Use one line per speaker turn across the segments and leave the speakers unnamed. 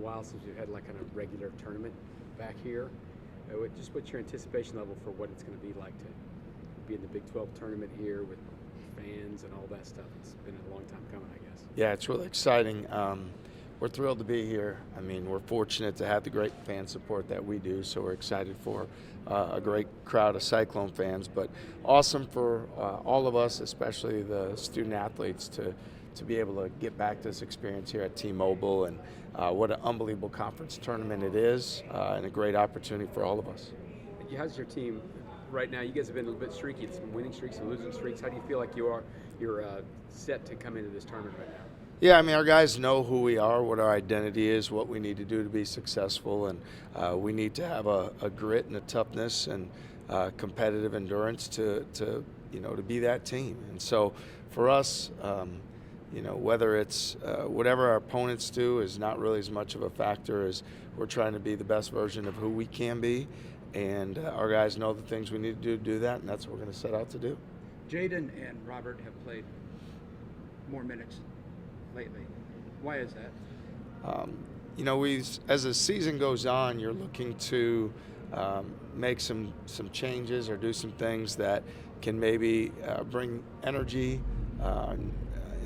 A while since we've had like kind of regular tournament back here. Just what's your anticipation level for what it's going to be like to be in the Big 12 tournament here with fans and all that stuff? It's been a long time coming, I guess.
Yeah, it's really exciting. We're thrilled to be here. I mean, we're fortunate to have the great fan support that we do, so we're excited for a great crowd of Cyclone fans, but awesome for all of us, especially the student athletes, to be able to get back this experience here at T-Mobile, and what an unbelievable conference tournament it is, and a great opportunity for all of us.
How's your team right now? You guys have been a little bit streaky, some winning streaks and losing streaks. How do you feel like you're set to come into this tournament right now?
Yeah, I mean, our guys know who we are, what our identity is, what we need to do to be successful, and we need to have a grit and a toughness and competitive endurance to be that team. And so for us, whether it's whatever our opponents do is not really as much of a factor as we're trying to be the best version of who we can be, and our guys know the things we need to do that, and that's what we're going to set out to do.
Jaden and Robert have played more minutes lately. Why is that?
As the season goes on, you're looking to make some changes or do some things that can maybe bring energy.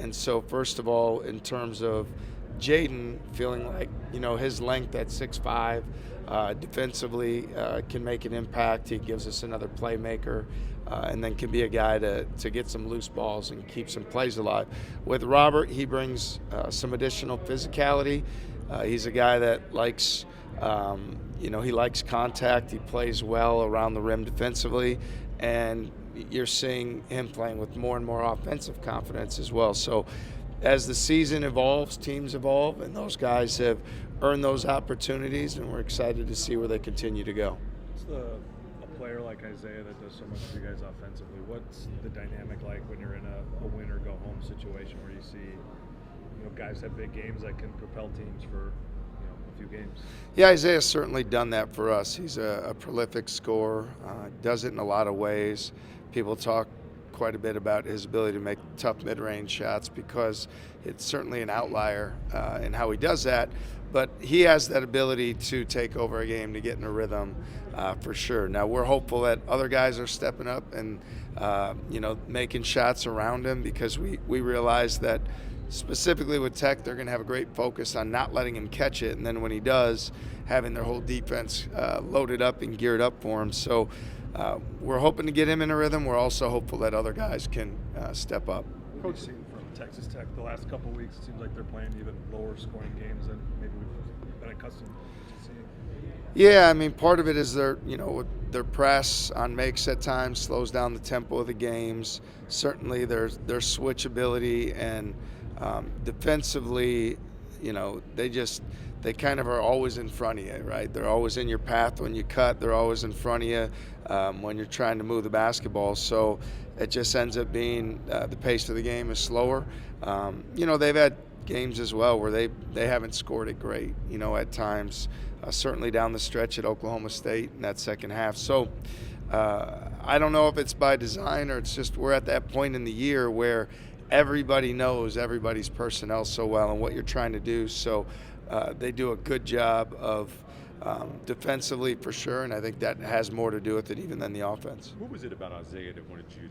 And so, first of all, in terms of Jaden feeling like, his length at 6'5", defensively can make an impact. He gives us another playmaker, and then can be a guy to get some loose balls and keep some plays alive. With Robert, he brings some additional physicality. He's a guy that likes, he likes contact. He plays well around the rim defensively, and you're seeing him playing with more and more offensive confidence as well. So as the season evolves, teams evolve, and those guys have earned those opportunities, and we're excited to see where they continue to go.
What's a player like Isaiah that does so much for you guys offensively? What's the dynamic like when you're in a win or go home situation where you see guys have big games that can propel teams for a few games?
Yeah, Isaiah's certainly done that for us. He's a prolific scorer, does it in a lot of ways. People talk quite a bit about his ability to make tough mid-range shots because it's certainly an outlier in how he does that, but he has that ability to take over a game, to get in a rhythm, for sure. Now, we're hopeful that other guys are stepping up and making shots around him, because we realize that specifically with Tech, they're going to have a great focus on not letting him catch it, and then when he does, having their whole defense loaded up and geared up for him. So we're hoping to get him in a rhythm. We're also hopeful that other guys can step up.
Coach, seen from Texas Tech the last couple of weeks, it seems like they're playing even lower scoring games than maybe we've been accustomed to seeing.
Yeah, I mean, part of it is their press on makes at times slows down the tempo of the games. Certainly their switch ability, and defensively, they kind of are always in front of you, right? They're always in your path when you cut. They're always in front of you when you're trying to move the basketball. So it just ends up being the pace of the game is slower. They've had games as well where they haven't scored it great, at times, certainly down the stretch at Oklahoma State in that second half. So I don't know if it's by design or it's just we're at that point in the year where everybody knows everybody's personnel so well and what you're trying to do. So they do a good job of defensively for sure, and I think that has more to do with it even than the offense.
What was it about Isaiah that wanted you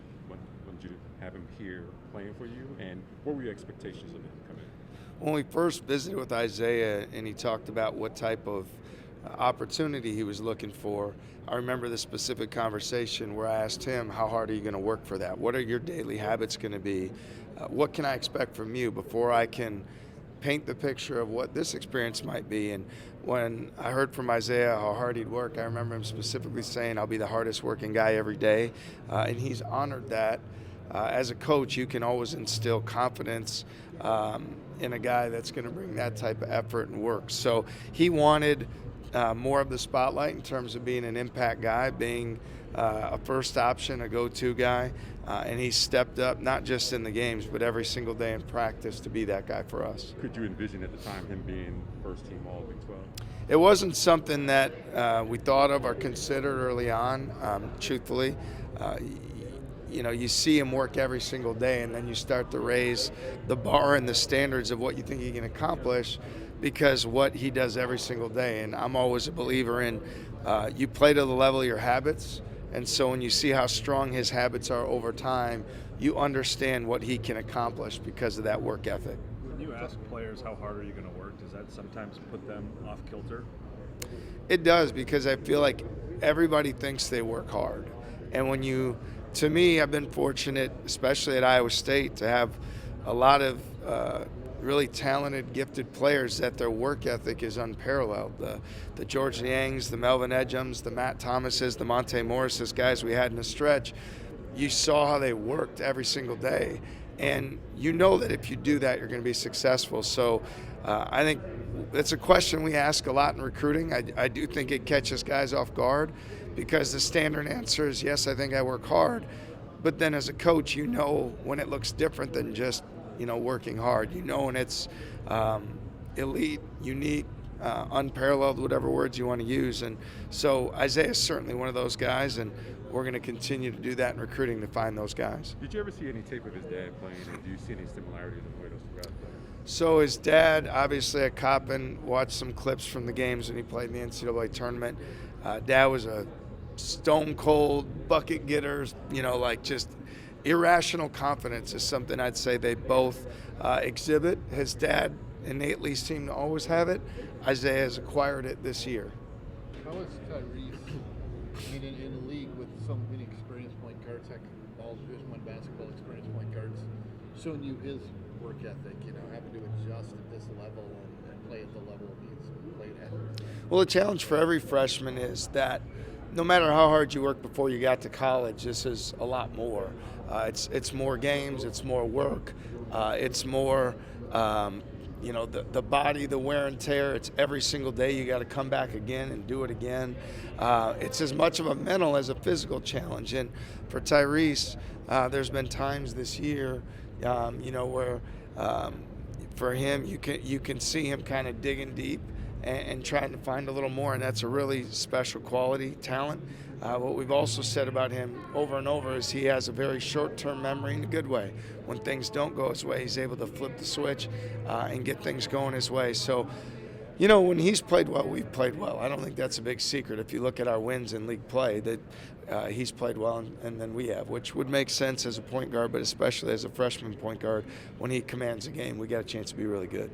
to have him here playing for you, and what were your expectations of him coming in?
When we first visited with Isaiah and he talked about what type of opportunity he was looking for, I remember the specific conversation where I asked him, how hard are you going to work for that? What are your daily habits going to be? What can I expect from you before I can paint the picture of what this experience might be? And when I heard from Isaiah how hard he'd work, I remember him specifically saying, I'll be the hardest working guy every day. And he's honored that. As a coach, you can always instill confidence in a guy that's going to bring that type of effort and work. So he wanted more of the spotlight in terms of being an impact guy, being a first option, a go-to guy, and he stepped up not just in the games but every single day in practice to be that guy for us.
Could you envision at the time him being first team All Big 12?
It wasn't something that we thought of or considered early on, truthfully. You see him work every single day, and then you start to raise the bar and the standards of what you think he can accomplish. because what he does every single day. And I'm always a believer in you play to the level of your habits. And so when you see how strong his habits are over time, you understand what he can accomplish because of that work ethic.
When you ask players how hard are you going to work, does that sometimes put them off kilter?
It does, because I feel like everybody thinks they work hard. And to me, I've been fortunate, especially at Iowa State, to have a lot of really talented, gifted players that their work ethic is unparalleled. The George Niangs, the Melvin Edgems, the Matt Thomases, the Monte Morrises, guys we had in the stretch, you saw how they worked every single day. And you know that if you do that, you're going to be successful. So I think it's a question we ask a lot in recruiting. I do think it catches guys off guard, because the standard answer is, yes, I think I work hard. But then as a coach, you know when it looks different than just working hard. You know when it's elite, unique, unparalleled, whatever words you want to use. And so Isaiah's certainly one of those guys, and we're going to continue to do that in recruiting to find those guys.
Did you ever see any tape of his dad playing, and do you see any similarities in the way those two guys play?
So his dad, obviously at Coppin, watched some clips from the games when he played in the NCAA tournament. Dad was a stone cold bucket getter, just irrational confidence is something I'd say they both exhibit. His dad innately seemed to always have it. Isaiah has acquired it this year.
How is Tyrese, in a league with so many experienced point guards, all Division I basketball experienced point guards, showing you his work ethic, having to adjust at this level and play at the level he's played at?
Well, the challenge for every freshman is that no matter how hard you work before you got to college, this is a lot more. It's more games, it's more work, it's more, the body, the wear and tear. It's every single day you got to come back again and do it again. It's as much of a mental as a physical challenge. And for Tyrese, there's been times this year, where for him you can see him kind of digging deep and trying to find a little more, and that's a really special quality, talent. What we've also said about him over and over is he has a very short-term memory in a good way. When things don't go his way, he's able to flip the switch and get things going his way. So, when he's played well, we've played well. I don't think that's a big secret. If you look at our wins in league play, that he's played well and then we have, which would make sense as a point guard, but especially as a freshman point guard. When he commands a game, we got a chance to be really good.